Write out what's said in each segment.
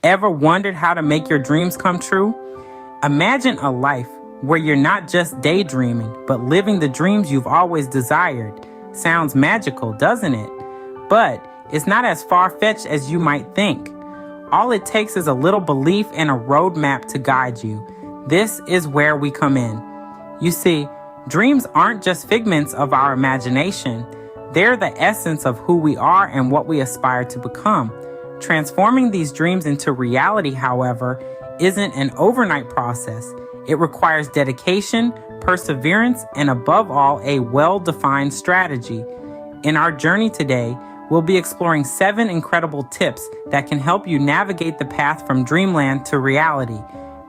Ever wondered how to make your dreams come true? Imagine a life where you're not just daydreaming, but living the dreams you've always desired. Sounds magical, doesn't it? But it's not as far-fetched as you might think. All it takes is a little belief and a roadmap to guide you. This is where we come in. You see, dreams aren't just figments of our imagination. They're the essence of who we are and what we aspire to become. Transforming these dreams into reality, however, isn't an overnight process. It requires dedication, perseverance, and above all, a well-defined strategy. In our journey today, we'll be exploring 7 incredible tips that can help you navigate the path from dreamland to reality.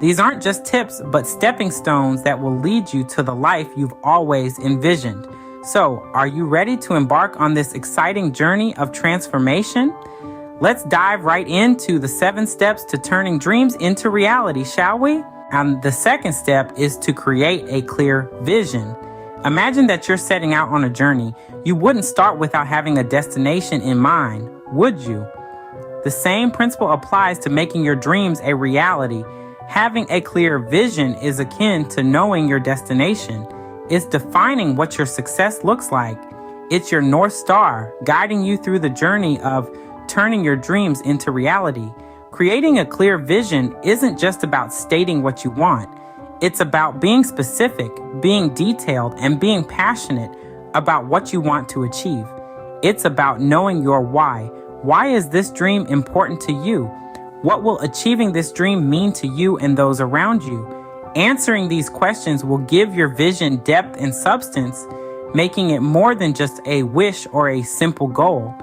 These aren't just tips, but stepping stones that will lead you to the life you've always envisioned. So, are you ready to embark on this exciting journey of transformation? Let's dive right into the 7 steps to turning dreams into reality, shall we? And the second step is to create a clear vision. Imagine that you're setting out on a journey. You wouldn't start without having a destination in mind, would you? The same principle applies to making your dreams a reality. Having a clear vision is akin to knowing your destination. It's defining what your success looks like. It's your North Star, guiding you through the journey of turning your dreams into reality. Creating a clear vision isn't just about stating what you want. It's about being specific, being detailed, and being passionate about what you want to achieve. It's about knowing your why. Why is this dream important to you? What will achieving this dream mean to you and those around you? Answering these questions will give your vision depth and substance, making it more than just a wish or a simple goal.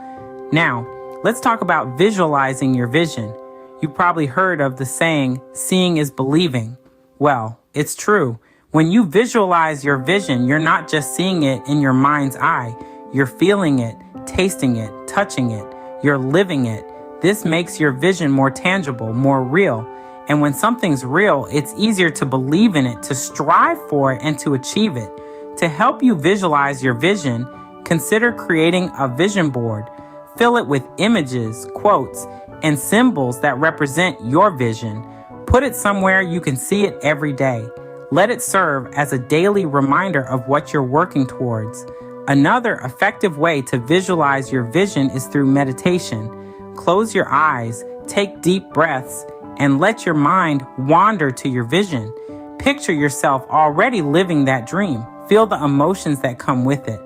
Now, let's talk about visualizing your vision. You've probably heard of the saying, seeing is believing. Well, it's true. When you visualize your vision, you're not just seeing it in your mind's eye. You're feeling it, tasting it, touching it. You're living it. This makes your vision more tangible, more real. And when something's real, it's easier to believe in it, to strive for it, and to achieve it. To help you visualize your vision, consider creating a vision board. Fill it with images, quotes, and symbols that represent your vision. Put it somewhere you can see it every day. Let it serve as a daily reminder of what you're working towards. Another effective way to visualize your vision is through meditation. Close your eyes, take deep breaths, and let your mind wander to your vision. Picture yourself already living that dream. Feel the emotions that come with it.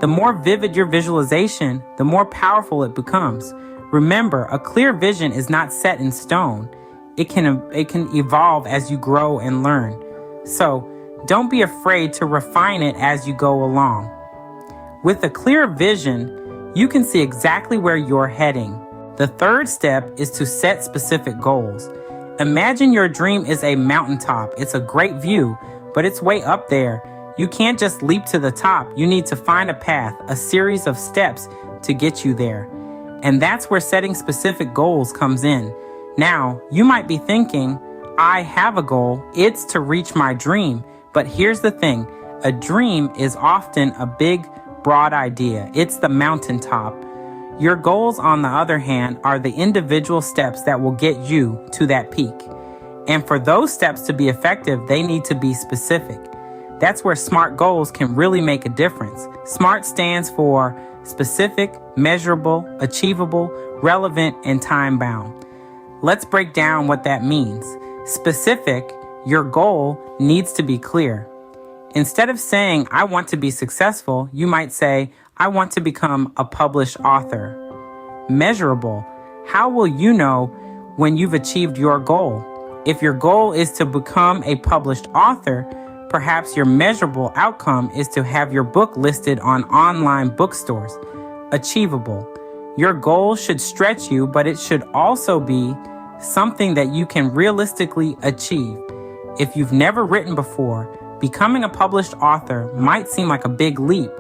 The more vivid your visualization, the more powerful it becomes. Remember, a clear vision is not set in stone. It can evolve as you grow and learn. So, don't be afraid to refine it as you go along. With a clear vision, you can see exactly where you're heading. The third step is to set specific goals. Imagine your dream is a mountaintop. It's a great view, but it's way up there. You can't just leap to the top. You need to find a path, a series of steps to get you there. And that's where setting specific goals comes in. Now, you might be thinking, I have a goal. It's to reach my dream. But here's the thing. A dream is often a big, broad idea. It's the mountaintop. Your goals, on the other hand, are the individual steps that will get you to that peak. And for those steps to be effective, they need to be specific. That's where SMART goals can really make a difference. SMART stands for specific, measurable, achievable, relevant, and time-bound. Let's break down what that means. Specific, your goal needs to be clear. Instead of saying, I want to be successful, you might say, I want to become a published author. Measurable, how will you know when you've achieved your goal? If your goal is to become a published author, perhaps your measurable outcome is to have your book listed on online bookstores. Achievable. Your goal should stretch you, but it should also be something that you can realistically achieve. If you've never written before, becoming a published author might seem like a big leap.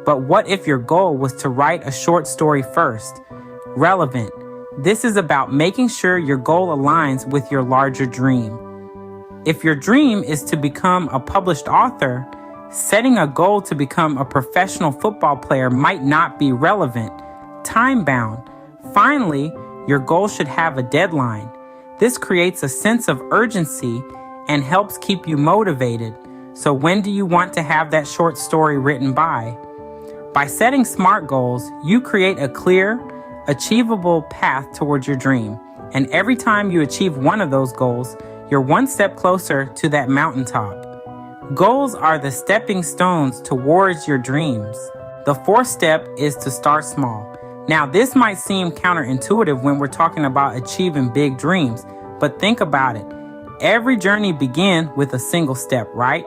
But what if your goal was to write a short story first? Relevant. This is about making sure your goal aligns with your larger dream. If your dream is to become a published author, setting a goal to become a professional football player might not be relevant. Time-bound. Finally, Your goal should have a deadline. This creates a sense of urgency and helps keep you motivated. So when do you want to have that short story written by? By setting SMART goals, you create a clear, achievable path towards your dream. And every time you achieve one of those goals, you're one step closer to that mountaintop. Goals are the stepping stones towards your dreams. The fourth step is to start small. Now, this might seem counterintuitive when we're talking about achieving big dreams, but think about it. Every journey begins with a single step, right?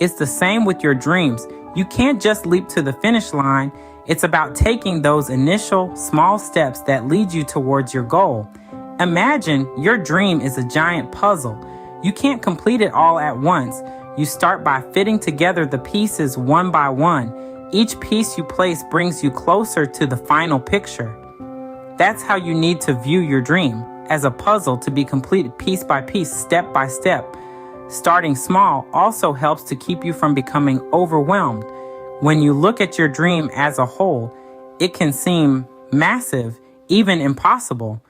It's the same with your dreams. You can't just leap to the finish line. It's about taking those initial small steps that lead you towards your goal. Imagine your dream is a giant puzzle. You can't complete it all at once. You start by fitting together the pieces one by one. Each piece you place brings you closer to the final picture. That's how you need to view your dream, as a puzzle to be completed piece by piece, step by step. Starting small also helps to keep you from becoming overwhelmed. When you look at your dream as a whole, it can seem massive, even impossible.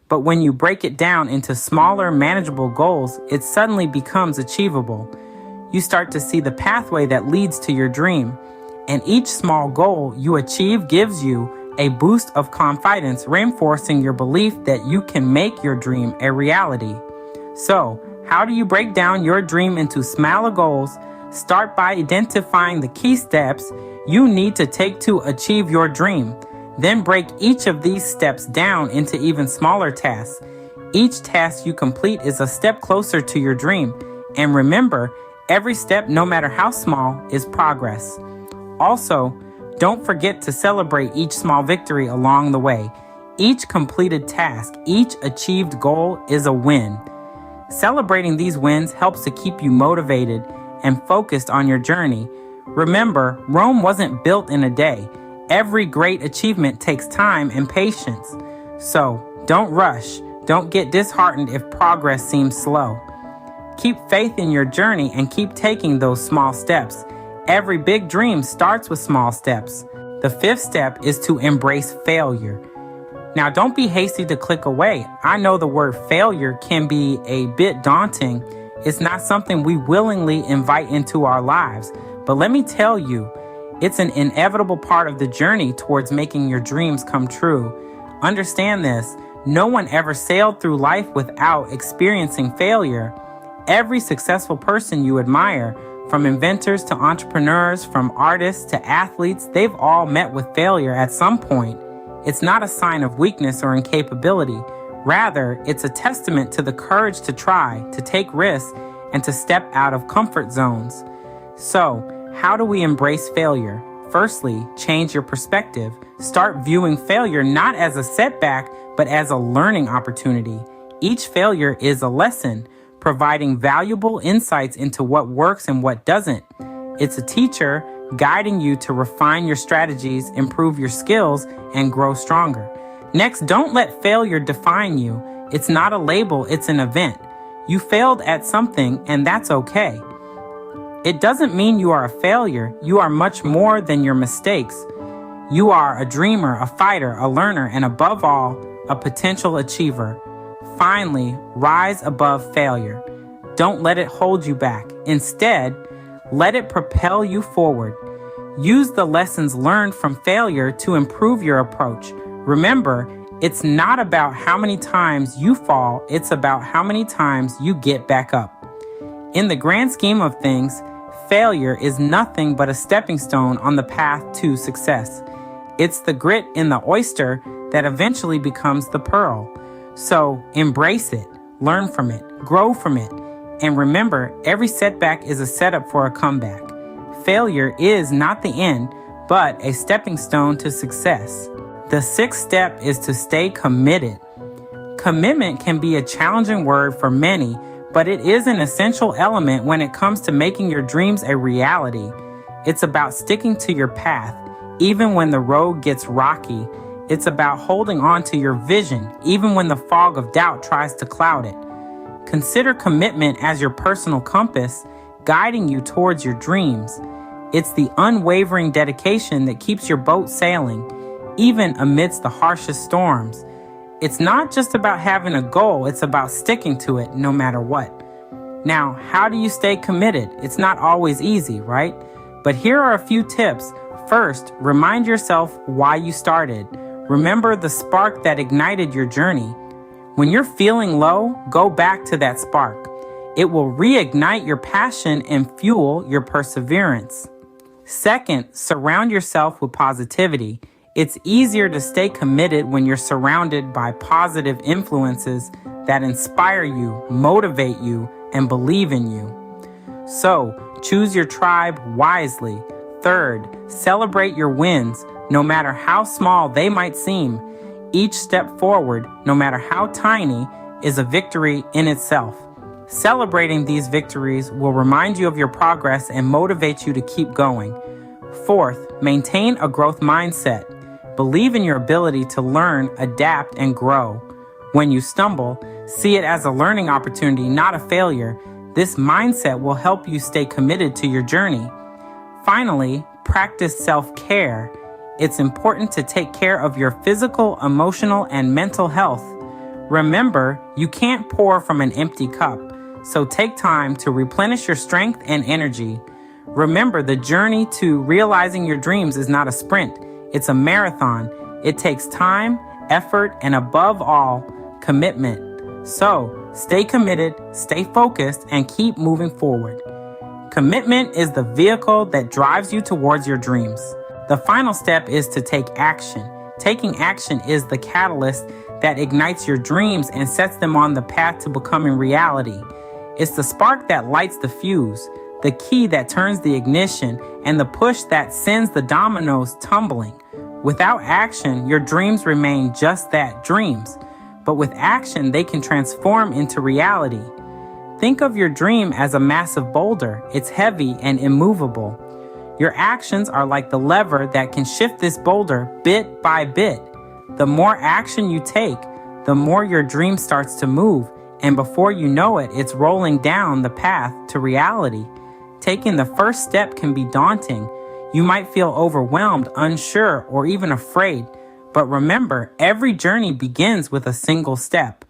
But when you break it down into smaller, manageable goals, it suddenly becomes achievable. You start to see the pathway that leads to your dream. And each small goal you achieve gives you a boost of confidence, reinforcing your belief that you can make your dream a reality. So, how do you break down your dream into smaller goals? Start by identifying the key steps you need to take to achieve your dream. Then break each of these steps down into even smaller tasks. Each task you complete is a step closer to your dream. And remember, every step, no matter how small, is progress. Also, don't forget to celebrate each small victory along the way. Each completed task, each achieved goal is a win. Celebrating these wins helps to keep you motivated and focused on your journey. Remember, Rome wasn't built in a day. Every great achievement takes time and patience. So, don't rush. Don't get disheartened if progress seems slow. Keep faith in your journey and keep taking those small steps. Every big dream starts with small steps. The fifth step is to embrace failure. Now, don't be hasty to click away. I know the word failure can be a bit daunting. It's not something we willingly invite into our lives. But let me tell you, it's an inevitable part of the journey towards making your dreams come true. Understand this, no one ever sailed through life without experiencing failure. Every successful person you admire, from inventors to entrepreneurs, from artists to athletes, they've all met with failure at some point. It's not a sign of weakness or incapability. Rather, it's a testament to the courage to try, to take risks, and to step out of comfort zones. So, how do we embrace failure? Firstly, change your perspective. Start viewing failure not as a setback, but as a learning opportunity. Each failure is a lesson, providing valuable insights into what works and what doesn't. It's a teacher guiding you to refine your strategies, improve your skills, and grow stronger. Next, don't let failure define you. It's not a label, it's an event. You failed at something, and that's okay. It doesn't mean you are a failure. You are much more than your mistakes. You are a dreamer, a fighter, a learner, and above all, a potential achiever. Finally, rise above failure. Don't let it hold you back. Instead, let it propel you forward. Use the lessons learned from failure to improve your approach. Remember, it's not about how many times you fall, it's about how many times you get back up. In the grand scheme of things, failure is nothing but a stepping stone on the path to success. It's the grit in the oyster that eventually becomes the pearl. So embrace it, learn from it, grow from it, and remember, every setback is a setup for a comeback. Failure is not the end, but a stepping stone to success. The sixth step is to stay committed. Commitment can be a challenging word for many, but it is an essential element when it comes to making your dreams a reality. It's about sticking to your path, even when the road gets rocky. It's about holding on to your vision, even when the fog of doubt tries to cloud it. Consider commitment as your personal compass, guiding you towards your dreams. It's the unwavering dedication that keeps your boat sailing, even amidst the harshest storms. It's not just about having a goal, it's about sticking to it no matter what. Now, how do you stay committed? It's not always easy, right? But here are a few tips. First, remind yourself why you started. Remember the spark that ignited your journey. When you're feeling low, go back to that spark. It will reignite your passion and fuel your perseverance. Second, surround yourself with positivity. It's easier to stay committed when you're surrounded by positive influences that inspire you, motivate you, and believe in you. So, choose your tribe wisely. Third, celebrate your wins, no matter how small they might seem. Each step forward, no matter how tiny, is a victory in itself. Celebrating these victories will remind you of your progress and motivate you to keep going. Fourth, maintain a growth mindset. Believe in your ability to learn, adapt, and grow. When you stumble, see it as a learning opportunity, not a failure. This mindset will help you stay committed to your journey. Finally, practice self-care. It's important to take care of your physical, emotional, and mental health. Remember, you can't pour from an empty cup, so take time to replenish your strength and energy. Remember, the journey to realizing your dreams is not a sprint. It's a marathon. It takes time, effort, and above all, commitment. So, stay committed, stay focused, and keep moving forward. Commitment is the vehicle that drives you towards your dreams. The final step is to take action. Taking action is the catalyst that ignites your dreams and sets them on the path to becoming reality. It's the spark that lights the fuse, the key that turns the ignition, and the push that sends the dominoes tumbling. Without action, your dreams remain just that, dreams. But with action, they can transform into reality. Think of your dream as a massive boulder. It's heavy and immovable. Your actions are like the lever that can shift this boulder bit by bit. The more action you take, the more your dream starts to move, and before you know it, it's rolling down the path to reality. Taking the first step can be daunting. You might feel overwhelmed, unsure, or even afraid. But remember, every journey begins with a single step.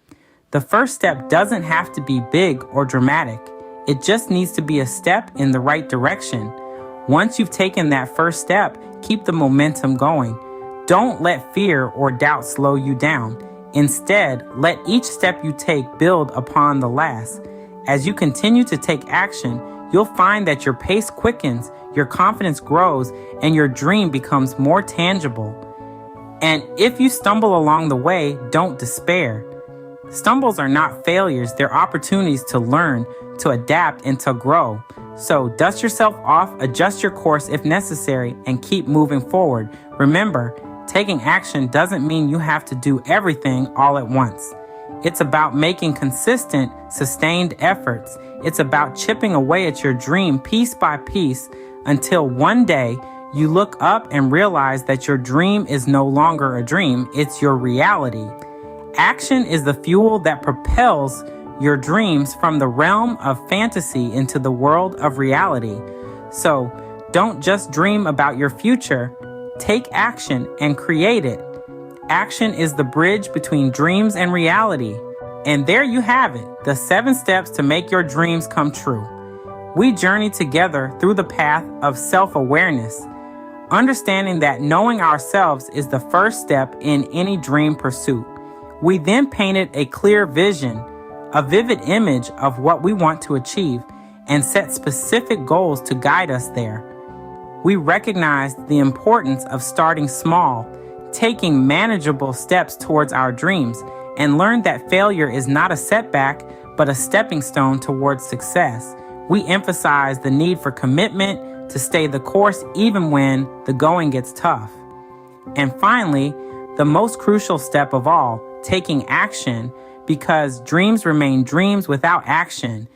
The first step doesn't have to be big or dramatic. It just needs to be a step in the right direction. Once you've taken that first step, keep the momentum going. Don't let fear or doubt slow you down. Instead, let each step you take build upon the last. As you continue to take action, you'll find that your pace quickens, your confidence grows, and your dream becomes more tangible. And if you stumble along the way, don't despair. Stumbles are not failures, they're opportunities to learn, to adapt, and to grow. So dust yourself off, adjust your course if necessary, and keep moving forward. Remember, taking action doesn't mean you have to do everything all at once. It's about making consistent, sustained efforts. It's about chipping away at your dream piece by piece until one day you look up and realize that your dream is no longer a dream, it's your reality. Action is the fuel that propels your dreams from the realm of fantasy into the world of reality. So, don't just dream about your future, take action and create it. Action is the bridge between dreams and reality. And there you have it, the 7 steps to make your dreams come true. We journey together through the path of self-awareness, understanding that knowing ourselves is the first step in any dream pursuit. We then painted a clear vision, a vivid image of what we want to achieve, and set specific goals to guide us there. We recognized the importance of starting small, taking manageable steps towards our dreams, and learned that failure is not a setback, but a stepping stone towards success. We emphasize the need for commitment to stay the course even when the going gets tough. And finally, the most crucial step of all, taking action, because dreams remain dreams without action.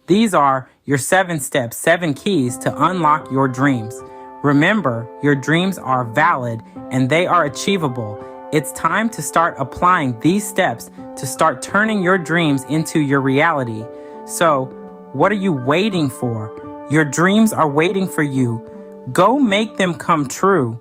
These are your 7 steps, 7 keys to unlock your dreams. Remember, your dreams are valid and they are achievable. It's time to start applying these steps to start turning your dreams into your reality. So, what are you waiting for? Your dreams are waiting for you. Go make them come true.